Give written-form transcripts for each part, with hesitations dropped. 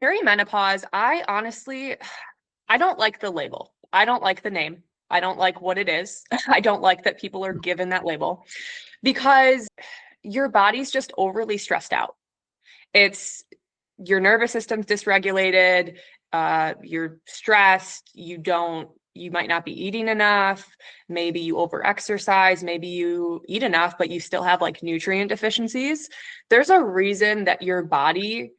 Perimenopause, I don't like the label. I don't like the name. I don't like what it is. I don't like that people are given that label because your body's just overly stressed out. It's your nervous system's dysregulated, you're stressed, you might not be eating enough, maybe you overexercise, maybe you eat enough, but you still have like nutrient deficiencies. There's a reason that your body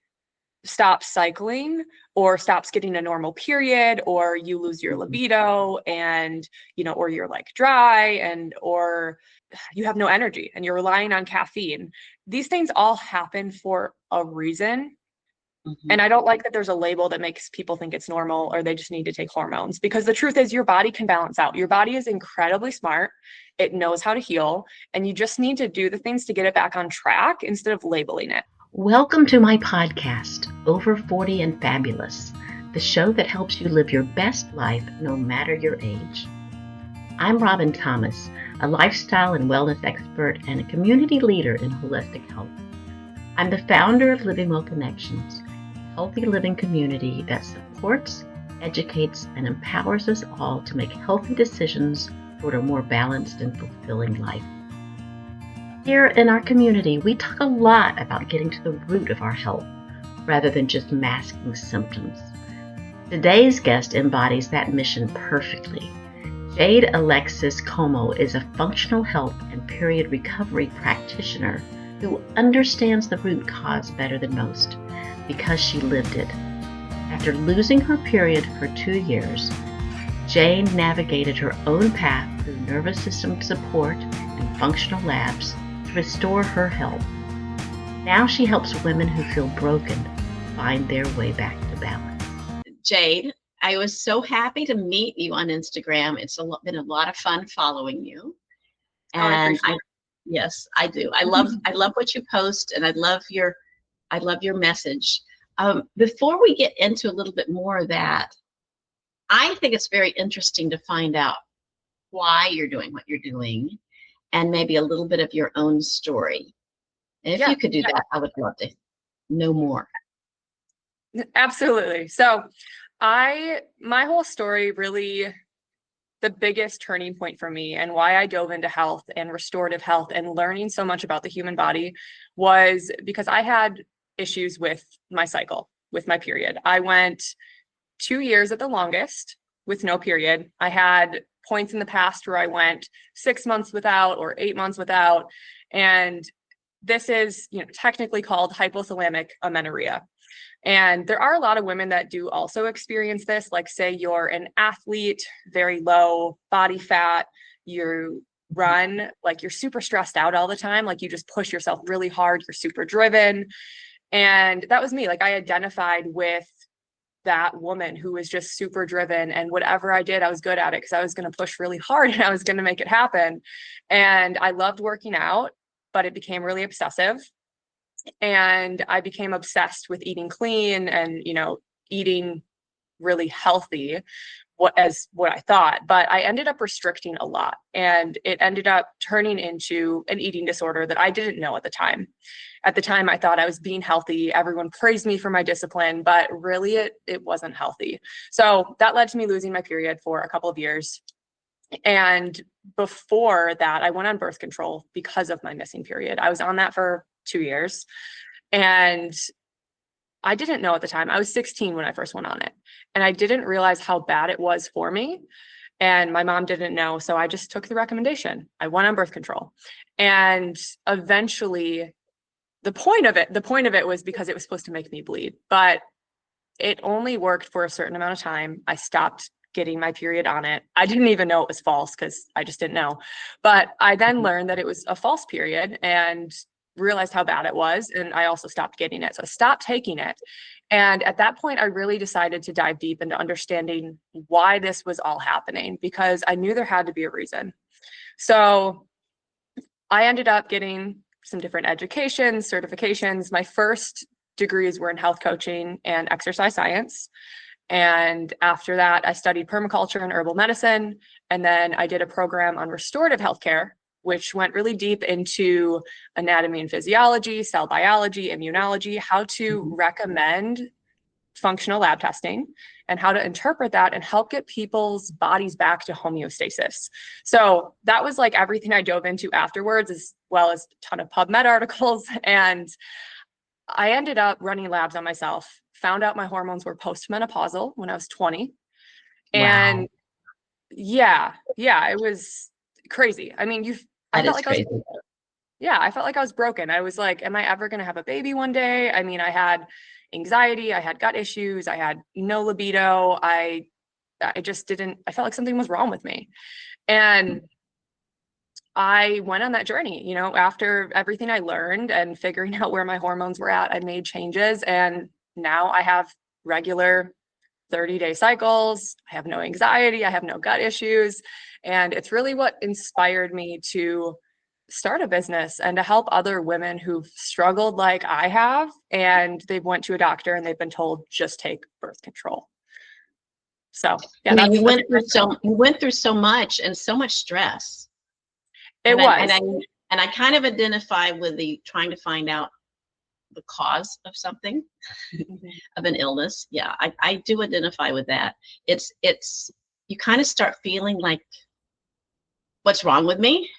stops cycling or stops getting a normal period, or you lose your libido and, or you're like dry or you have no energy and you're relying on caffeine. These things all happen for a reason. And I don't like that there's a label that makes people think it's normal or they just need to take hormones, because the truth is your body can balance out. Your body is incredibly smart. It knows how to heal, and you just need to do the things to get it back on track instead of labeling it. Welcome to my podcast, Over 40 and Fabulous, the show that helps you live your best life no matter your age. I'm Robin Thomas, a lifestyle and wellness expert and a community leader in holistic health. I'm the founder of Living Well Connections, a healthy living community that supports, educates, and empowers us all to make healthy decisions toward a more balanced and fulfilling life. Here in our community, we talk a lot about getting to the root of our health rather than just masking symptoms. Today's guest embodies that mission perfectly. Jade Alexis Como is a functional health and period recovery practitioner who understands the root cause better than most because she lived it. After losing her period for 2 years, Jade navigated her own path through nervous system support and functional labs to restore her health. Now she helps women who feel broken find their way back to balance. Jade, I was so happy to meet you on Instagram. It's been a lot of fun following you. And yes, I do. I love what you post, and I love your message. Before we get into a little bit more of that, I think it's very interesting to find out why you're doing what you're doing, and maybe a little bit of your own story. And if you could do that, I would love to know more. Absolutely. So my whole story, really, the biggest turning point for me and why I dove into health and restorative health and learning so much about the human body was because I had issues with my cycle, with my period. I went 2 years at the longest with no period. I had points in the past where I went 6 months without or 8 months without. And this is, technically called hypothalamic amenorrhea. And there are a lot of women that do also experience this. Like, say you're an athlete, very low body fat, you run, like you're super stressed out all the time. Like you just push yourself really hard. You're super driven. And that was me. Like I identified with that woman who was just super driven, and whatever I did, I was good at it because I was going to push really hard and I was going to make it happen. And I loved working out, but it became really obsessive. And I became obsessed with eating clean and, eating really healthy, what I thought, but I ended up restricting a lot, and it ended up turning into an eating disorder that I didn't know at the time. At the time, I thought I was being healthy. Everyone praised me for my discipline, but really it wasn't healthy. So that led to me losing my period for a couple of years. And before that, I went on birth control because of my missing period. I was on that for 2 years, and I didn't know at the time. I was 16 when I first went on it, and I didn't realize how bad it was for me. And my mom didn't know. So I just took the recommendation. I went on birth control, and eventually the point of it was because it was supposed to make me bleed, but it only worked for a certain amount of time. I stopped getting my period on it. I didn't even know it was false because I just didn't know. But I then learned that it was a false period and realized how bad it was. And I also stopped getting it. So I stopped taking it. And at that point, I really decided to dive deep into understanding why this was all happening, because I knew there had to be a reason. So I ended up getting some different educations, certifications. My first degrees were in health coaching and exercise science. And after that, I studied permaculture and herbal medicine. And then I did a program on restorative healthcare, which went really deep into anatomy and physiology, cell biology, immunology, how to recommend functional lab testing and how to interpret that and help get people's bodies back to homeostasis. So that was like everything I dove into afterwards, as well as a ton of PubMed articles. And I ended up running labs on myself, found out my hormones were postmenopausal when I was 20. And Wow. yeah, it was crazy. I mean, I felt like Crazy. I felt like I was broken. I was like, am I ever going to have a baby one day? I mean, I had anxiety, I had gut issues, I had no libido. I just didn't, I felt like something was wrong with me. And I went on that journey, you know, after everything I learned and figuring out where my hormones were at, I made changes. And now I have regular 30-day cycles. I have no anxiety. I have no gut issues. And it's really what inspired me to start a business and to help other women who've struggled like I have, and they've went to a doctor and they've been told, just take birth control. So yeah, I mean, you went through so much and so much stress. And I kind of identify with the trying to find out the cause of something, of an illness. Yeah, I do identify with that. It's you kind of start feeling like, what's wrong with me?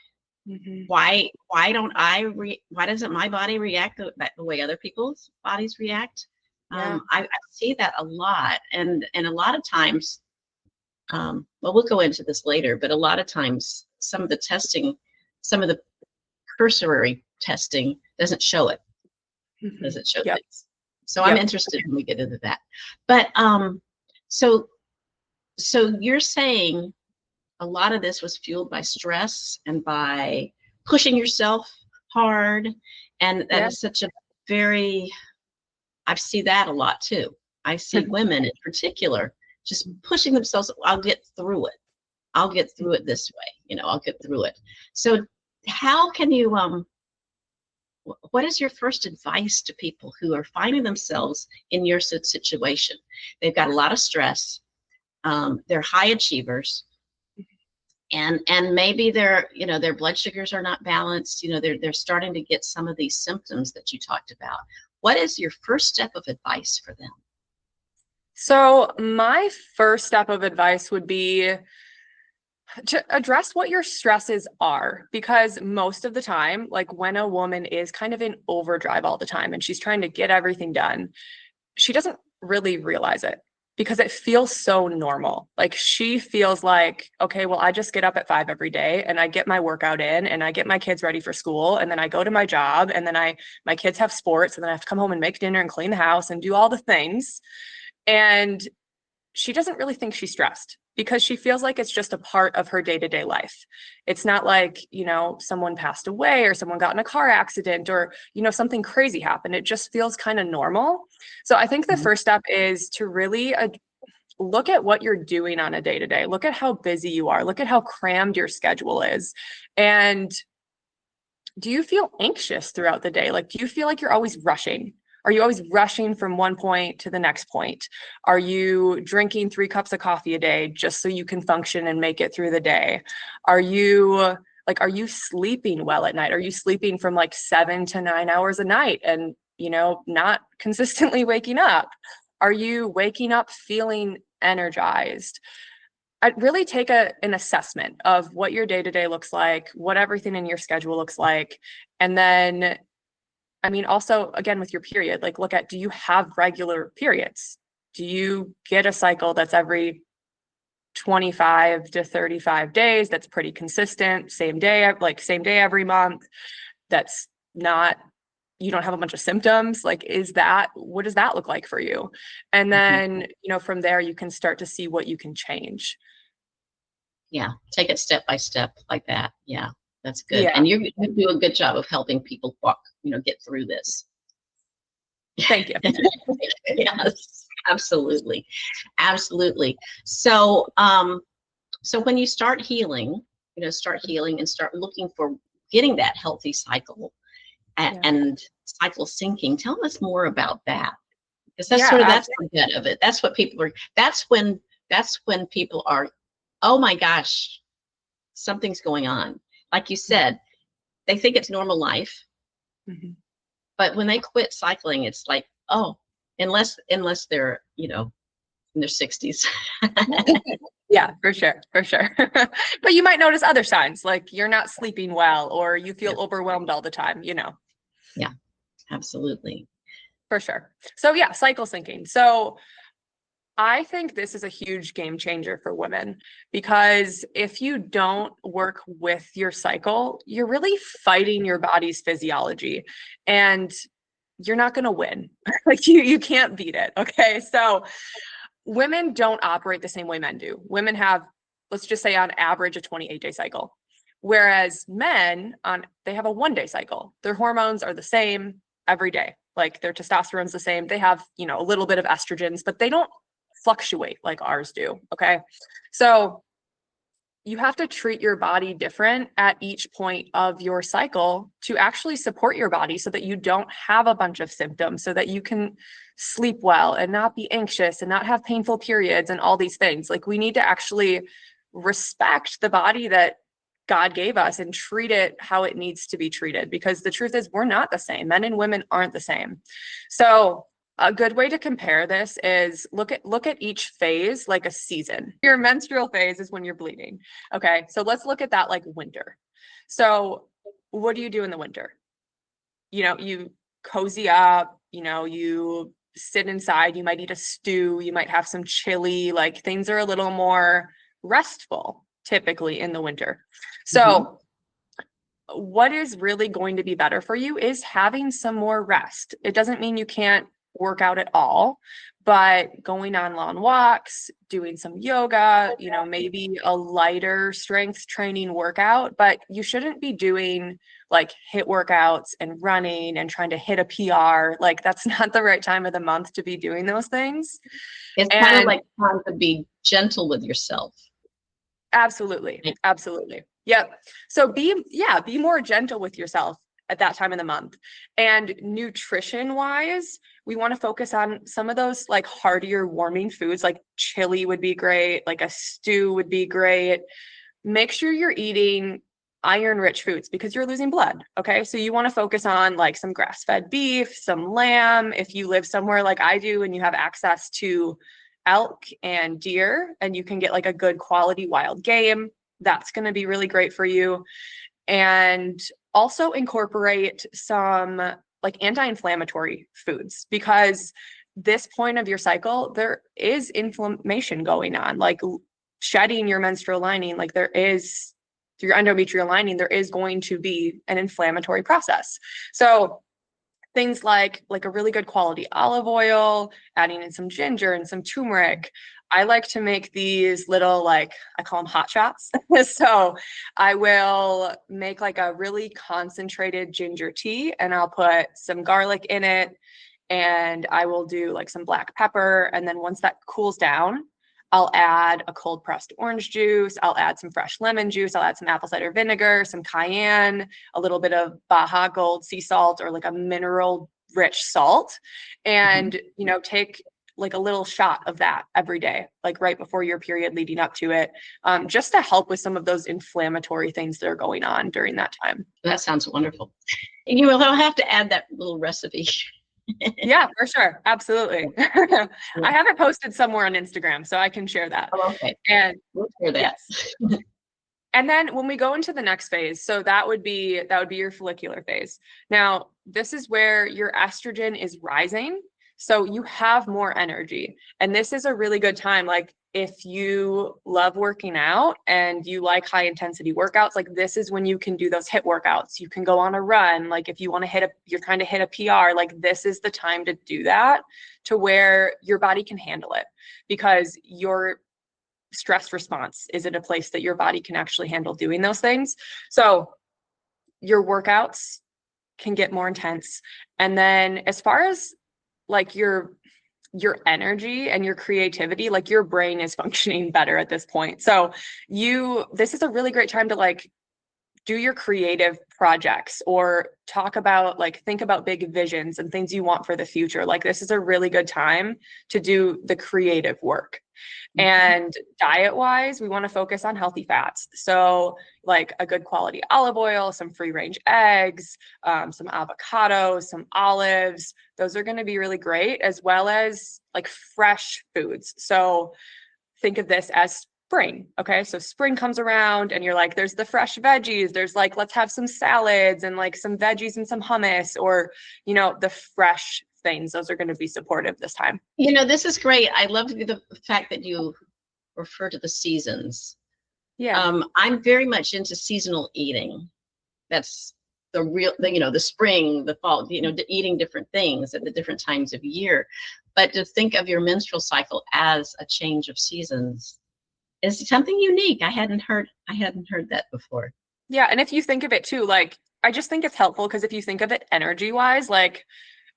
Why doesn't my body react the way other people's bodies react? Yeah. I see that a lot, and a lot of times, well, we'll go into this later, but a lot of times some of the testing, some of the cursory testing doesn't show it. Doesn't show things. So I'm interested when we get into that. But so you're saying a lot of this was fueled by stress and by pushing yourself hard, and that is such a very, I see that a lot too. I see women in particular just pushing themselves. I'll get through it. I'll get through it this way. You know, I'll get through it. So how can you what is your first advice to people who are finding themselves in your situation? They've got a lot of stress. They're high achievers, and maybe their blood sugars are not balanced. You know, they're starting to get some of these symptoms that you talked about. What is your first step of advice for them? So my first step of advice would be to address what your stresses are, because most of the time, like when a woman is kind of in overdrive all the time and she's trying to get everything done, she doesn't really realize it because it feels so normal. Like she feels like, okay, well, I just get up at 5 every day and I get my workout in and I get my kids ready for school. And then I go to my job and then my kids have sports and then I have to come home and make dinner and clean the house and do all the things. And she doesn't really think she's stressed because she feels like it's just a part of her day-to-day life. It's not like, you know, someone passed away or someone got in a car accident or, you know, something crazy happened. It just feels kind of normal. So I think the first step is to really look at what you're doing on a day-to-day. Look at how busy you are. Look at how crammed your schedule is. And do you feel anxious throughout the day? Like, do you feel like you're always rushing? Are you always rushing from one point to the next point? Are you drinking 3 cups of coffee a day just so you can function and make it through the day? Are you sleeping well at night? Are you sleeping from like 7 to 9 hours a night and, you know, not consistently waking up? Are you waking up feeling energized? I'd really take an assessment of what your day-to-day looks like, what everything in your schedule looks like, and then I mean, also, again, with your period, like look at, do you have regular periods? Do you get a cycle that's every 25 to 35 days? That's pretty consistent, same day every month. That's not, you don't have a bunch of symptoms. Like, what does that look like for you? And then, you know, from there, you can start to see what you can change. Yeah. Take it step by step like that. Yeah. That's good. Yeah. And you do a good job of helping people get through this. Thank you. Yes, absolutely. Absolutely. So, so when you start healing and start looking for getting that healthy cycle and cycle syncing, tell us more about that. Because that's the bit of it. That's what people are, that's when people are, oh my gosh, something's going on. Like you said, they think it's normal life, but when they quit cycling, it's like, oh, unless they're, you know, in their 60s. Yeah, for sure, for sure. But you might notice other signs, like you're not sleeping well, or you feel overwhelmed all the time, you know. Yeah, absolutely. For sure. So yeah, cycle syncing. So I think this is a huge game changer for women, because if you don't work with your cycle, you're really fighting your body's physiology, and you're not going to win. Like you can't beat it. Okay. So women don't operate the same way men do. Women have, let's just say on average, a 28-day cycle. Whereas men, they have a 1-day cycle. Their hormones are the same every day. Like their testosterone's the same. They have, you know, a little bit of estrogens, but they don't fluctuate like ours do. Okay. So you have to treat your body different at each point of your cycle to actually support your body so that you don't have a bunch of symptoms, so that you can sleep well and not be anxious and not have painful periods and all these things. Like we need to actually respect the body that God gave us and treat it how it needs to be treated, because the truth is we're not the same. Men and women aren't the same. So a good way to compare this is look at each phase like a season. Your menstrual phase is when you're bleeding. Okay, so let's look at that like winter. So what do you do in the winter? You know, you cozy up, you know, you sit inside, you might eat a stew, you might have some chili, like things are a little more restful typically in the winter. So what is really going to be better for you is having some more rest. It doesn't mean you can't work out at all, but going on long walks, doing some yoga, you know, maybe a lighter strength training workout, but you shouldn't be doing like HIIT workouts and running and trying to hit a PR. Like that's not the right time of the month to be doing those things. It's kind of like time to be gentle with yourself. Absolutely. Absolutely. Yep. So be more gentle with yourself at that time of the month. And nutrition wise, we want to focus on some of those like heartier warming foods, like chili would be great, like a stew would be great. Make sure you're eating iron rich foods because you're losing blood. Okay. So you want to focus on like some grass-fed beef, some lamb. If you live somewhere like I do and you have access to elk and deer and you can get like a good quality wild game, that's going to be really great for you. And also incorporate some like anti-inflammatory foods, because this point of your cycle, there is inflammation going on, like shedding your menstrual lining, like there is through your endometrial lining, there is going to be an inflammatory process. So things like a really good quality olive oil, adding in some ginger and some turmeric. I like to make these little, like, I call them hot shots. So I will make like a really concentrated ginger tea and I'll put some garlic in it and I will do like some black pepper. And then once that cools down, I'll add a cold pressed orange juice. I'll add some fresh lemon juice. I'll add some apple cider vinegar, some cayenne, a little bit of Baja Gold sea salt or like a mineral rich salt. And, you know, take like a little shot of that every day, like right before your period leading up to it, just to help with some of those inflammatory things that are going on during that time. That sounds wonderful. And you will have to add that little recipe. Yeah, for sure. Absolutely. I have it posted somewhere on Instagram, so I can share that. Oh, okay. And we'll share that. Yes. And then when we go into the next phase, so that would be your follicular phase. Now, this is where your estrogen is rising, so you have more energy. And this is a really good time. Like if you love working out and you like high intensity workouts, like this is when you can do those HIIT workouts. You can go on a run. Like if you want to you're trying to hit a PR, like this is the time to do that, to where your body can handle it, because your stress response is in a place that your body can actually handle doing those things. So your workouts can get more intense. And then as far as like your energy and your creativity, like your brain is functioning better at this point. So this is a really great time to like do your creative projects or think about big visions and things you want for the future. Like this is a really good time to do the creative work. And diet wise, we want to focus on healthy fats. So like a good quality olive oil, some free range eggs, some avocados, some olives. Those are going to be really great, as well as like fresh foods. So think of this as spring. Okay. So spring comes around and you're like, there's the fresh veggies. There's like, let's have some salads and like some veggies and some hummus, or, you know, the fresh things. Those are going to be supportive this time. You know, this is great. I love the fact that you refer to the seasons. Yeah. I'm very much into seasonal eating. That's the real, you know, the spring, the fall, you know, eating different things at the different times of year. But to think of your menstrual cycle as a change of seasons is something unique. I hadn't heard that before. Yeah. And if you think of it too, like, I just think it's helpful because if you think of it energy wise, like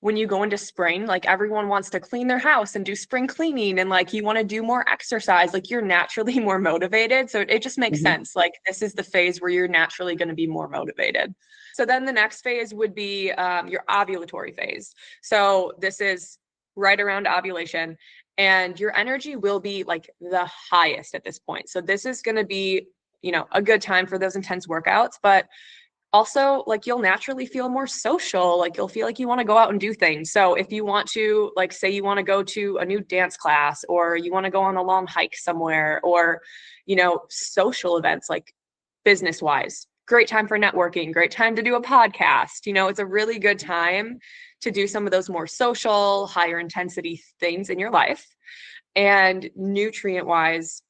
when you go into spring, like everyone wants to clean their house and do spring cleaning, and like you want to do more exercise, like you're naturally more motivated. So it just makes sense. Like this is the phase where you're naturally going to be more motivated. So then the next phase would be your ovulatory phase. So this is right around ovulation, and your energy will be like the highest at this point. So this is going to be, you know, a good time for those intense workouts, but also like you'll naturally feel more social. Like you'll feel like you want to go out and do things. So if you want to, like, say you want to go to a new dance class, or you want to go on a long hike somewhere, or, you know, social events, like business wise, great time for networking, great time to do a podcast. You know, it's a really good time to do some of those more social, higher intensity things in your life. And nutrient wise,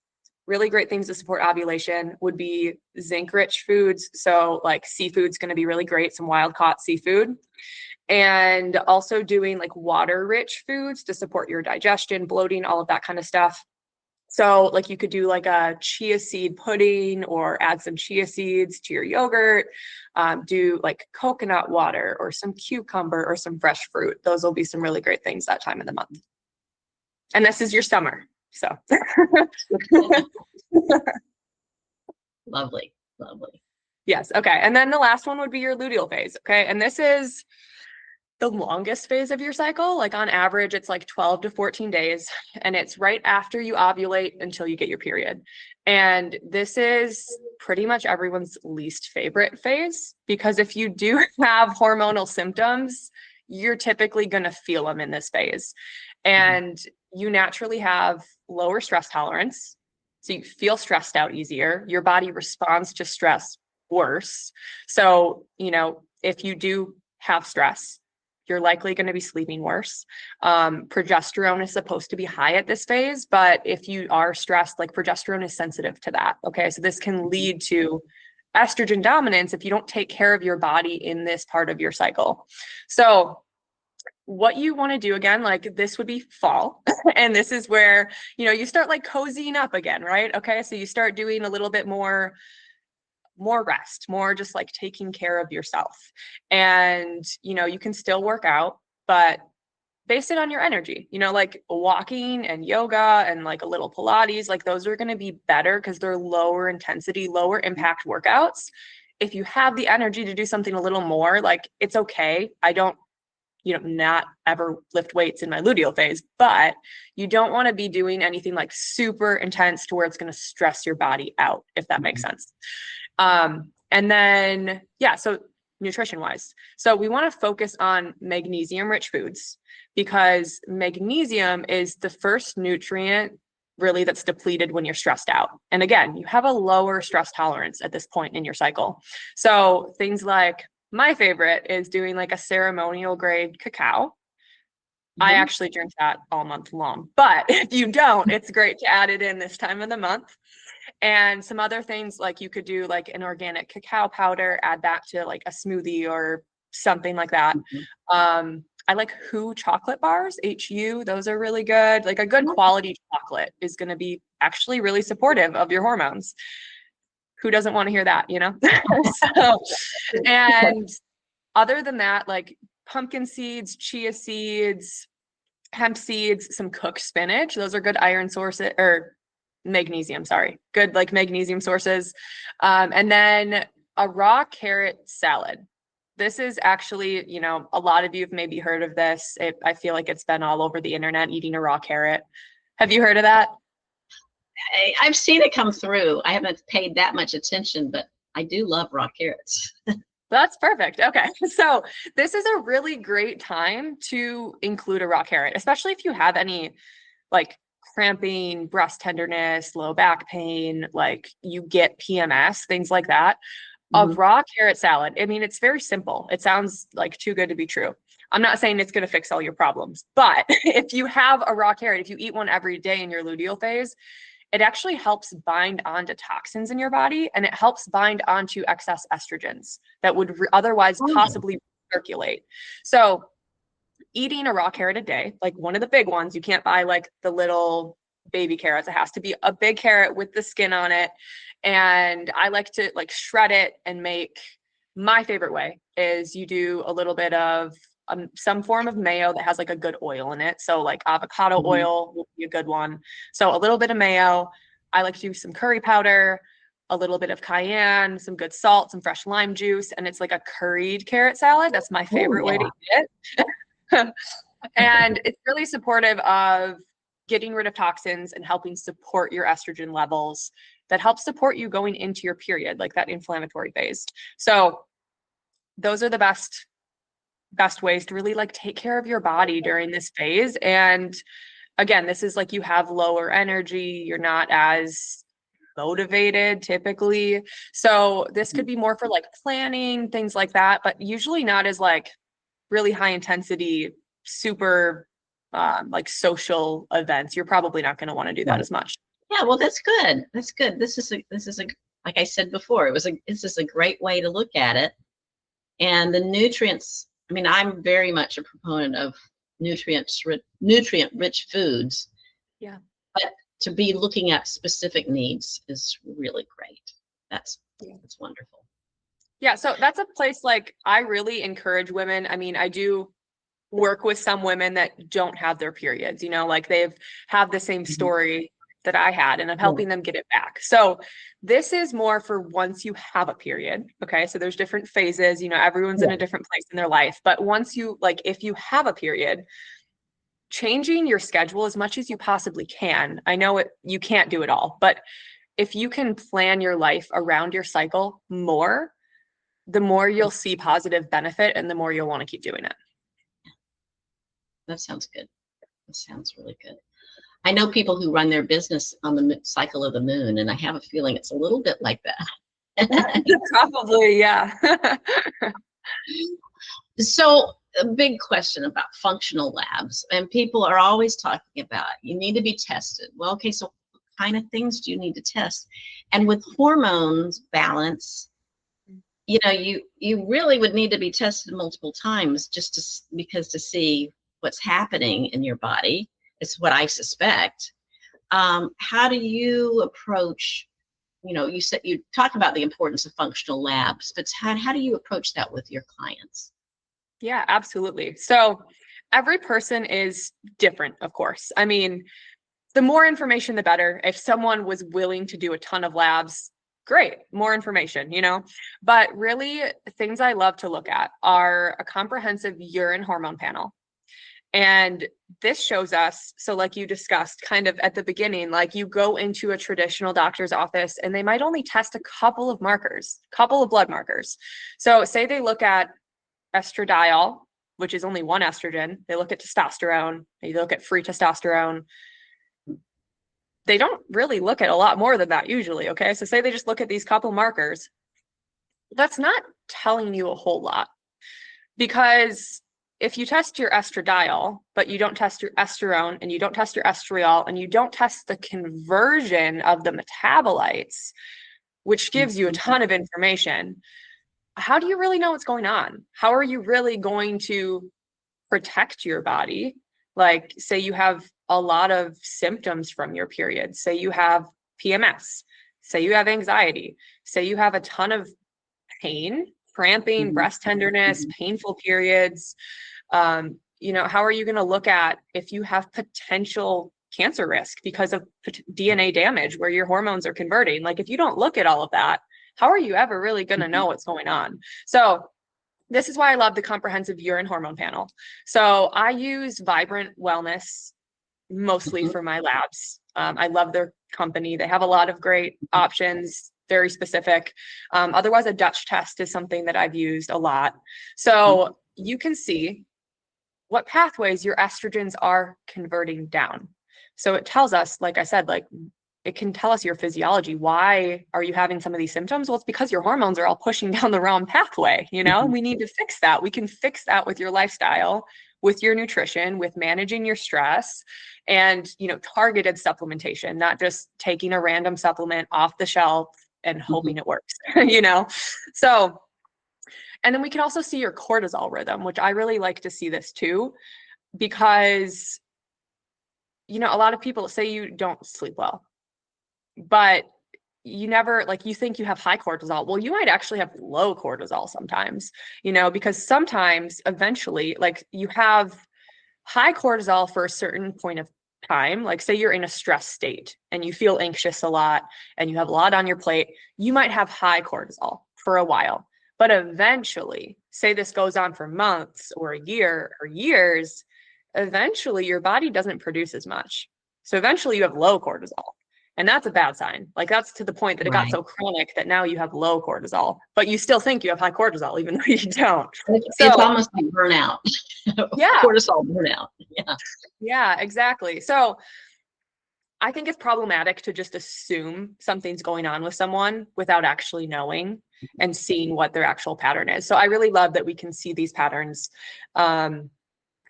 really great things to support ovulation would be zinc rich foods. So like seafood's going to be really great, some wild caught seafood. And also doing like water rich foods to support your digestion, bloating, all of that kind of stuff. So like you could do like a chia seed pudding, or add some chia seeds to your yogurt, do like coconut water or some cucumber or some fresh fruit. Those will be some really great things that time of the month. And this is your summer. So Lovely, lovely. yes. Okay. And then the last one would be your luteal phase. Okay. And this is the longest phase of your cycle. Like on average, it's like 12 to 14 days, and it's right after you ovulate until you get your period. And this is pretty much everyone's least favorite phase, because if you do have hormonal symptoms, you're typically going to feel them in this phase. And you naturally have lower stress tolerance. So you feel stressed out easier. Your body responds to stress worse. So, you know, if you do have stress, you're likely going to be sleeping worse. Progesterone is supposed to be high at this phase, but if you are stressed, like progesterone is sensitive to that. Okay. So this can lead to estrogen dominance if you don't take care of your body in this part of your cycle. So what you want to do again, like this would be fall. And this is where, you know, you start like cozying up again, right? Okay. So you start doing a little bit more rest, more just like taking care of yourself. And, you know, you can still work out, but base it on your energy, you know, like walking and yoga and like a little Pilates, like those are going to be better because they're lower intensity, lower impact workouts. If you have the energy to do something a little more, like it's okay. I don't, you know, not ever lift weights in my luteal phase, but you don't want to be doing anything like super intense to where it's going to stress your body out, if that makes sense. And then, yeah, so nutrition wise, so we want to focus on magnesium rich foods, because magnesium is the first nutrient really that's depleted when you're stressed out. And again, you have a lower stress tolerance at this point in your cycle. So things like, my favorite is doing like a ceremonial grade cacao. I actually drink that all month long, but if you don't, it's great to add it in this time of the month. And some other things, like you could do like an organic cacao powder, add that to like a smoothie or something like that. I like 𝐻𝐻 chocolate bars, 𝐻𝐻𝐻𝐻. Those are really good. Like a good quality chocolate is going to be actually really supportive of your hormones. Who doesn't want to hear that, you know? So, and other than that, like pumpkin seeds, chia seeds, hemp seeds, some cooked spinach. Those are good iron sources, or magnesium, sorry. Good like magnesium sources. And then a raw carrot salad. This is actually, you know, a lot of you have maybe heard of this. I feel like it's been all over the internet, eating a raw carrot. Have you heard of that? I've seen it come through. I haven't paid that much attention, but I do love raw carrots. That's perfect. Okay. So this is a really great time to include a raw carrot, especially if you have any like cramping, breast tenderness, low back pain, like you get PMS, things like that. A raw carrot salad. I mean, it's very simple. It sounds like too good to be true. I'm not saying it's going to fix all your problems, but if you have a raw carrot, if you eat one every day in your luteal phase, it actually helps bind onto toxins in your body, and it helps bind onto excess estrogens that would otherwise possibly circulate. So eating a raw carrot a day, like one of the big ones, you can't buy like the little baby carrots. It has to be a big carrot with the skin on it. And I like to like shred it and make, my favorite way is you do a little bit of some form of mayo that has like a good oil in it. So like avocado oil would be a good one. So a little bit of mayo. I like to do some curry powder, a little bit of cayenne, some good salt, some fresh lime juice. And it's like a curried carrot salad. That's my favorite way to eat it. And it's really supportive of getting rid of toxins and helping support your estrogen levels. That helps support you going into your period, like that inflammatory phase. So those are the best ways to really like take care of your body during this phase. And again, this is like you have lower energy, you're not as motivated typically. So this could be more for like planning, things like that, but usually not as like really high intensity, super like social events. You're probably not going to want to do that as much. Yeah, well, that's good. That's good. This is a like I said before, this is a great way to look at it. And the nutrients, I mean, I'm very much a proponent of nutrient-rich foods. Yeah. But to be looking at specific needs is really great. That's wonderful. Yeah, so that's a place like I really encourage women. I mean, I do work with some women that don't have their periods, you know, like they've had the same story that I had, and I'm helping them get it back. So this is more for once you have a period. Okay. So there's different phases, you know, everyone's in a different place in their life. But once you like, if you have a period, changing your schedule as much as you possibly can. I know you can't do it all, but if you can plan your life around your cycle more, the more you'll see positive benefit and the more you'll want to keep doing it. That sounds good. That sounds really good. I know people who run their business on the cycle of the moon, and I have a feeling it's a little bit like that. Probably, yeah. So a big question about functional labs, and people are always talking about you need to be tested. Well, okay, so what kind of things do you need to test? And with hormones balance, you know, you really would need to be tested multiple times just to see what's happening in your body. It's what I suspect. How do you approach, you know, you said you talk about the importance of functional labs, but how do you approach that with your clients? Yeah, absolutely. So every person is different, of course. I mean, the more information, the better. If someone was willing to do a ton of labs, great, more information, you know, but really things I love to look at are a comprehensive urine hormone panel. And this shows us, so like you discussed kind of at the beginning, like you go into a traditional doctor's office and they might only test a couple of markers, couple of blood markers. So say they look at estradiol, which is only one estrogen. They look at testosterone, they look at free testosterone. They don't really look at a lot more than that usually, okay? So say they just look at these couple markers. That's not telling you a whole lot, because if you test your estradiol, but you don't test your estrone and you don't test your estriol and you don't test the conversion of the metabolites, which gives you a ton of information, how do you really know what's going on? How are you really going to protect your body? Like, say you have a lot of symptoms from your period, say you have PMS, say you have anxiety, say you have a ton of pain, cramping, breast tenderness, painful periods. You know, how are you going to look at if you have potential cancer risk because of DNA damage where your hormones are converting? Like, if you don't look at all of that, how are you ever really going to know what's going on? So this is why I love the comprehensive urine hormone panel. So I use Vibrant Wellness mostly for my labs. I love their company. They have a lot of great options, very specific. Otherwise, a Dutch test is something that I've used a lot. So you can see what pathways your estrogens are converting down. So it tells us, like I said, like it can tell us your physiology. Why are you having some of these symptoms? Well, it's because your hormones are all pushing down the wrong pathway. You know, we need to fix that. We can fix that with your lifestyle, with your nutrition, with managing your stress, and, you know, targeted supplementation, not just taking a random supplement off the shelf and hoping it works, you know? So, and then we can also see your cortisol rhythm, which I really like to see this too, because, you know, a lot of people say you don't sleep well, but you never, like, you think you have high cortisol. Well, you might actually have low cortisol sometimes, you know, because sometimes eventually, like, you have high cortisol for a certain point of time. Like, say you're in a stress state and you feel anxious a lot and you have a lot on your plate, you might have high cortisol for a while. But eventually, say this goes on for months or a year or years, eventually your body doesn't produce as much. So eventually you have low cortisol. And that's a bad sign. Like, that's to the point that it got so chronic that now you have low cortisol, but you still think you have high cortisol, even though you don't. It's almost like burnout. Yeah. Cortisol burnout. Yeah. Yeah, exactly. So I think it's problematic to just assume something's going on with someone without actually knowing and seeing what their actual pattern is. So I really love that we can see these patterns. And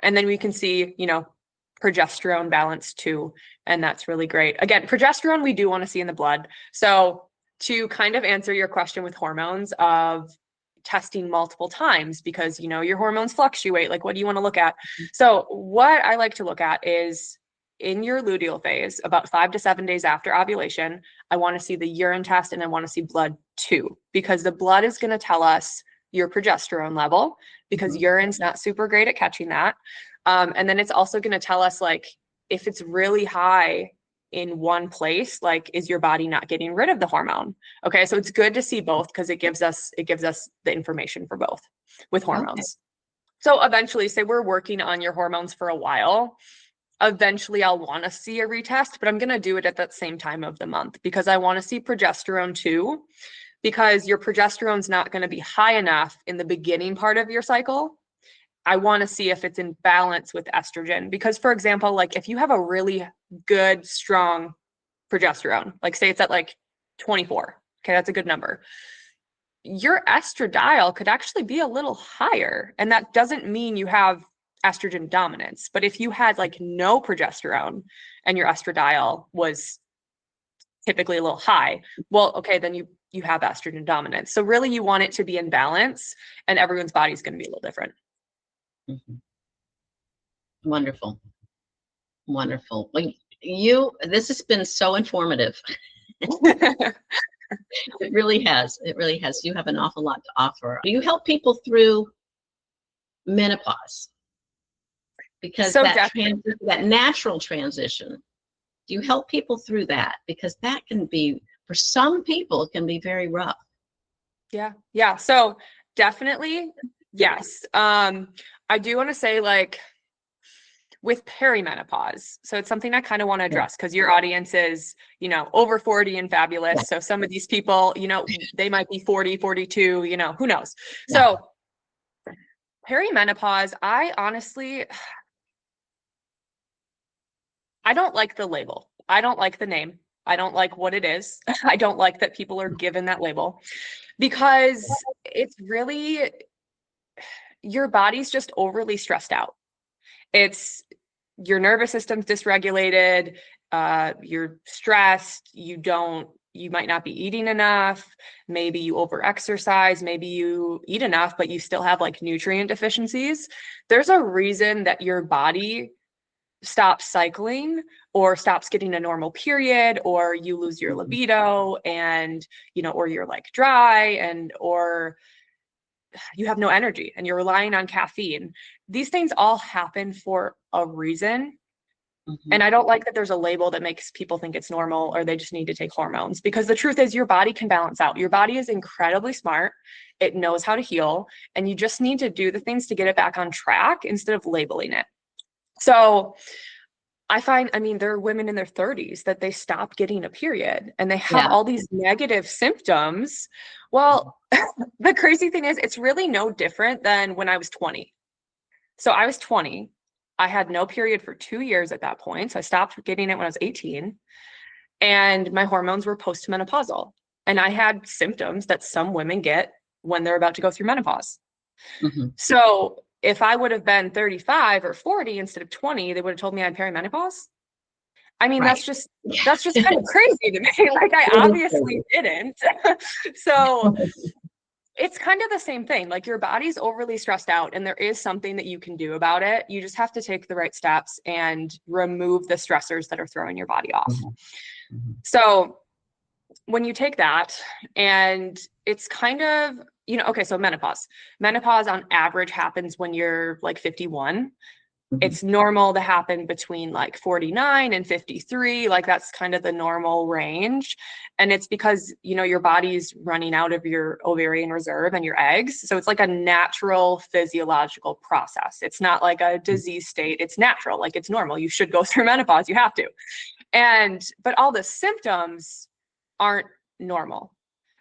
then we can see, you know, progesterone balance too. And that's really great. Again, progesterone, we do want to see in the blood. So to kind of answer your question with hormones of testing multiple times, because, you know, your hormones fluctuate, like, what do you want to look at? So what I like to look at is in your luteal phase, about 5 to 7 days after ovulation, I want to see the urine test and I want to see blood too, because the blood is going to tell us your progesterone level, because urine's not super great at catching that. And then it's also going to tell us, like, if it's really high in one place, like, is your body not getting rid of the hormone? Okay, so it's good to see both because it gives us the information for both with hormones. Okay. So eventually, say we're working on your hormones for a while, eventually I'll want to see a retest, but I'm going to do it at that same time of the month because I want to see progesterone too, because your progesterone's not going to be high enough in the beginning part of your cycle. I want to see if it's in balance with estrogen, because, for example, like, if you have a really good, strong progesterone, like, say it's at like 24, okay, that's a good number. Your estradiol could actually be a little higher, and that doesn't mean you have estrogen dominance. But if you had like no progesterone and your estradiol was typically a little high, well, okay, then you have estrogen dominance. So really you want it to be in balance, and everyone's body is going to be a little different. Wonderful. Wonderful. Well, this has been so informative. It really has. It really has. You have an awful lot to offer. Do you help people through menopause? Because so that natural transition, do you help people through that? Because that can be, for some people, it can be very rough. Yeah. So definitely, yes. I do want to say, like, with perimenopause, so it's something I kind of want to address because your audience is, you know, over 40 and fabulous. Yeah. So some of these people, you know, they might be 40, 42, you know, who knows? Yeah. So perimenopause, I don't like the label. I don't like the name. I don't like what it is. I don't like that people are given that label, because it's really, your body's just overly stressed out. It's, your nervous system's dysregulated, you're stressed, you might not be eating enough, maybe you over-exercise, maybe you eat enough, but you still have like nutrient deficiencies. There's a reason that your body stops cycling or stops getting a normal period, or you lose your libido, and, you know, or you're like dry, or you have no energy and you're relying on caffeine. These things all happen for a reason. And I don't like that there's a label that makes people think it's normal or they just need to take hormones, because the truth is your body can balance out. Your body is incredibly smart. It knows how to heal, and you just need to do the things to get it back on track instead of labeling it. So I find, I mean, there are women in their 30s that they stop getting a period and they have Yeah. all these negative symptoms. Well, the crazy thing is, it's really no different than when I was 20. So I was 20. I had no period for 2 years at that point. So I stopped getting it when I was 18. And my hormones were postmenopausal. And I had symptoms that some women get when they're about to go through menopause. Mm-hmm. So if I would have been 35 or 40 instead of 20, they would have told me I had perimenopause. I mean, Right. that's just kind of crazy to me. Like, I obviously didn't. So it's kind of the same thing. Like, your body's overly stressed out and there is something that you can do about it. You just have to take the right steps and remove the stressors that are throwing your body off. Mm-hmm. So when you take that, and it's kind of, okay, so menopause on average happens when you're like 51. Mm-hmm. It's normal to happen between like 49 and 53. Like, that's kind of the normal range. And it's because, your body's running out of your ovarian reserve and your eggs. So it's like a natural physiological process. It's not like a disease state. It's natural. Like, it's normal. You should go through menopause. You have to. But all the symptoms aren't normal.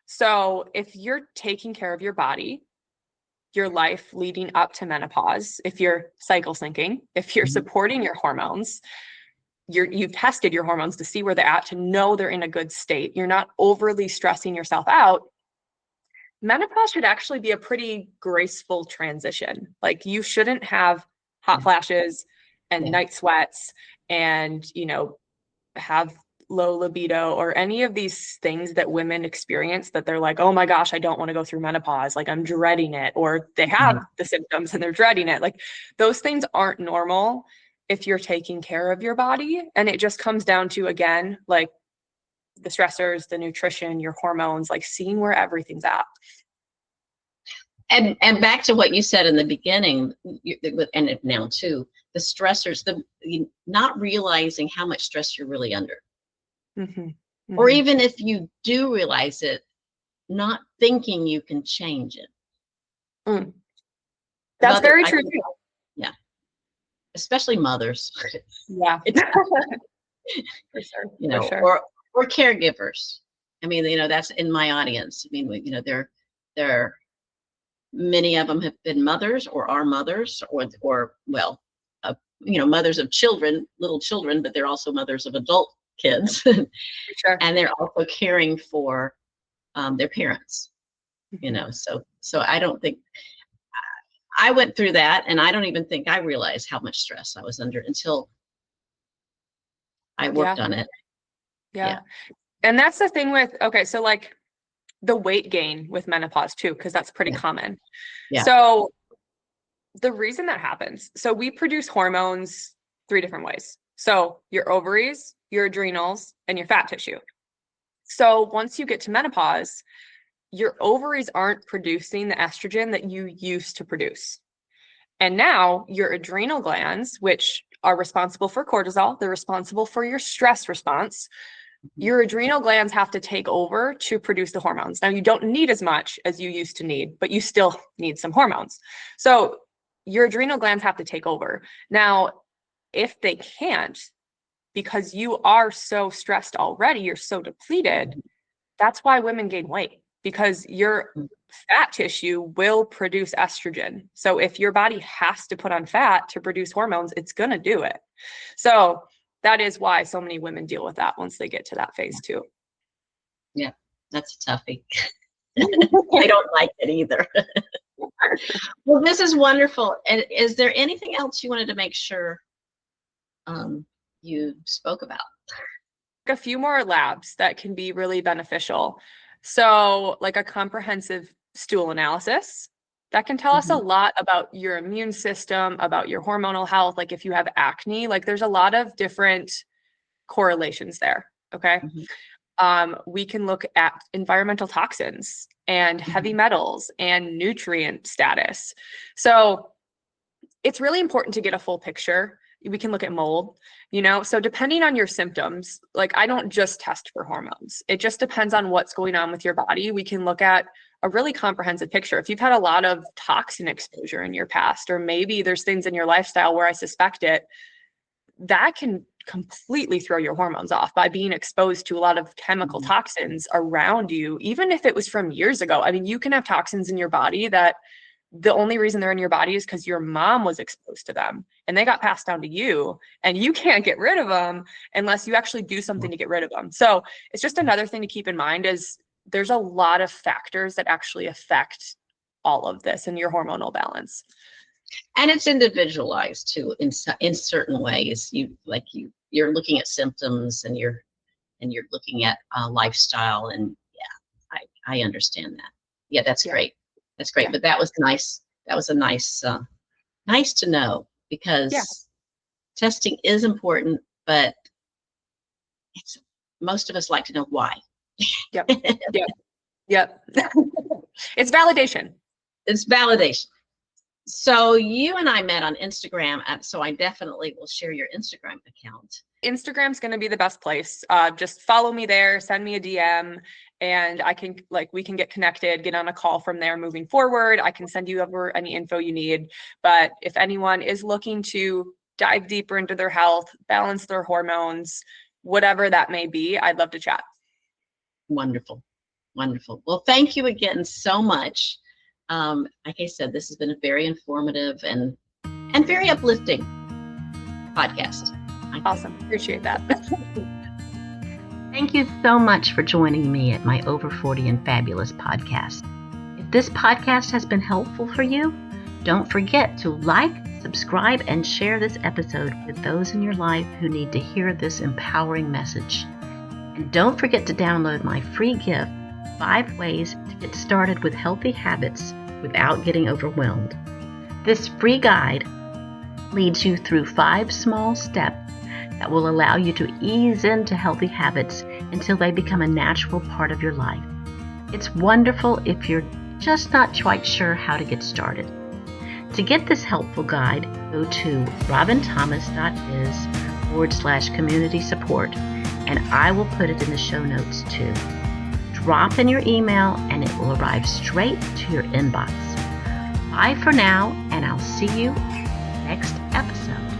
So if you're taking care of your body, your life leading up to menopause, if you're cycle syncing, if you're supporting your hormones, you've tested your hormones to see where they're at, to know they're in a good state, you're not overly stressing yourself out, menopause should actually be a pretty graceful transition. Like, you shouldn't have hot flashes and night sweats and, have low libido or any of these things that women experience that they're like, oh my gosh, I don't want to go through menopause. Like, I'm dreading it. Or they have the symptoms and they're dreading it. Like, those things aren't normal if you're taking care of your body. And it just comes down to, again, like the stressors, the nutrition, your hormones, like seeing where everything's at. And back to what you said in the beginning, and now too, the stressors, not realizing how much stress you're really under. Mm-hmm. Mm-hmm. Or even if you do realize it, not thinking you can change it. Mm. That's very true. Yeah. Especially mothers. Yeah. For sure. For sure. Or caregivers. I mean, that's in my audience. I mean, they're many of them have been mothers or are mothers or mothers of children, little children, but they're also mothers of adult kids. Sure. And they're also caring for their parents, so I don't think I went through that, and I don't even think I realized how much stress I was under until I worked on it. Yeah. And that's the thing with, so like the weight gain with menopause too, because that's pretty common. Yeah. So the reason that happens, so we produce hormones 3 different ways. So your ovaries, your adrenals, and your fat tissue. So once you get to menopause, your ovaries aren't producing the estrogen that you used to produce. And now your adrenal glands, which are responsible for cortisol, they're responsible for your stress response. Your adrenal glands have to take over to produce the hormones. Now, you don't need as much as you used to need, but you still need some hormones. So your adrenal glands have to take over. Now, if they can't, because you are so stressed already, you're so depleted, that's why women gain weight, because your fat tissue will produce estrogen. So if your body has to put on fat to produce hormones, it's going to do it. So that is why so many women deal with that once they get to that phase too. Yeah, that's a toughie. I don't like it either. Well, this is wonderful. And is there anything else you wanted to make sure you spoke about? A few more labs that can be really beneficial. So like a comprehensive stool analysis that can tell us a lot about your immune system, about your hormonal health. Like if you have acne, like there's a lot of different correlations there. Okay. We can look at environmental toxins and heavy metals and nutrient status. So it's really important to get a full picture. We can look at mold, so depending on your symptoms, like I don't just test for hormones. It just depends on what's going on with your body. We can look at a really comprehensive picture. If you've had a lot of toxin exposure in your past, or maybe there's things in your lifestyle where I suspect it, that can completely throw your hormones off by being exposed to a lot of chemical toxins around you, even if it was from years ago. I mean, you can have toxins in your body that the only reason they're in your body is because your mom was exposed to them and they got passed down to you, and you can't get rid of them unless you actually do something to get rid of them. So it's just another thing to keep in mind is there's a lot of factors that actually affect all of this and your hormonal balance. And it's individualized too in certain ways. You're looking at symptoms, and you're looking at lifestyle, and yeah, I understand that. Yeah, that's great. That's great. But that was nice. That was a nice to know, because testing is important, but most of us like to know why. Yep. It's validation. It's validation. So you and I met on Instagram, so I definitely will share your Instagram account. Instagram's going to be the best place. Just follow me there, send me a DM, and we can get connected, get on a call from there moving forward. I can send you over any info you need. But if anyone is looking to dive deeper into their health, balance their hormones, whatever that may be, I'd love to chat. Wonderful. Wonderful. Well, thank you again so much. Like I said, this has been a very informative and very uplifting podcast. Awesome. Appreciate that. Thank you so much for joining me at my Over 40 and Fabulous podcast. If this podcast has been helpful for you, don't forget to like, subscribe, and share this episode with those in your life who need to hear this empowering message. And don't forget to download my free gift, 5 Ways to Get Started with Healthy Habits Without Getting Overwhelmed. This free guide leads you through 5 small steps that will allow you to ease into healthy habits until they become a natural part of your life. It's wonderful if you're just not quite sure how to get started. To get this helpful guide, go to robinthomas.biz/community support, and I will put it in the show notes too. Drop in your email and it will arrive straight to your inbox. Bye for now, and I'll see you next episode.